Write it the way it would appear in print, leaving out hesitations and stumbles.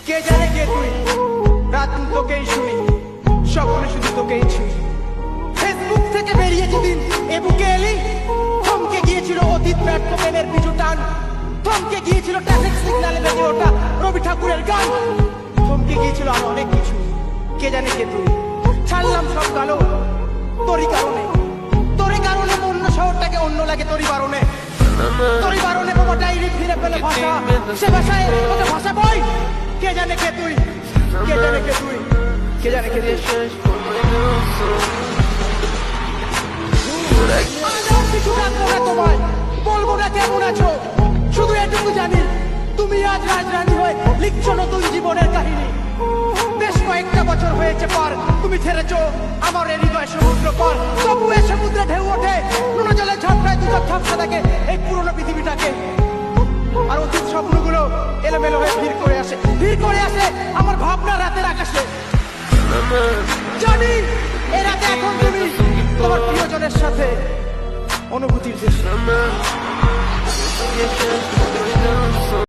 কে জানে কে তুই, রাত তোকেই শুনি, স্বপ্নে শুধু তোকেই ছুঁই। ফেসবুক থেকে বেরিয়ে যেদিন এ বুকে এলি, থমকে গিয়েছিল অতীত ব্যর্থ প্রেমের পিছু টান, থমকে গিয়েছিল ট্রাফিক সিগন্যালে বেজে ওঠা রবি ঠাকুরের গান, থমকে গিয়েছিল আর অনেক কিছু। কে জানে কে তুই, ছাড়লাম সব কালো তোরই কারণে, তোরই কারণে অন্য শহরটাকে অন্য লাগে তোরই বারণে, তোরই বারণে বাবা ডাইরি ফিরে পেলে ভাষা, সে ভাষায় তোকে ভাষা বই। কে জানে কে তুই, কে জানে কে তুই, কে জানে কে তুই। কিছু রাখবো না তোমায়, বলবো না কেমন আছো, শুধু এটুকু জানি তুমি আজ রাজরানী হয়ে লিখছো নতুন জীবনের কাহিনী। বেশ কয়েকটা বছর হয়েছে পার, তুমি ছেড়েছো আমার এই হৃদয় সমুদ্র পার, তবু এ সমুদ্রে ঢেউ ওঠে, নুন জলের ঝাপটায় দুটো ঝাপসা থাকে এই পুরনো পৃথিবীটাকে। আর অতীত স্বপ্নগুলো এলোমেলো হয়ে ভিড় করে আসে, ভিড় করে আসে আমার ভাবনা রাতের আকাশে। জানি এ রাতে এখন তুমি তোমার প্রিয়জনের সাথে অনুভূতির দেশে।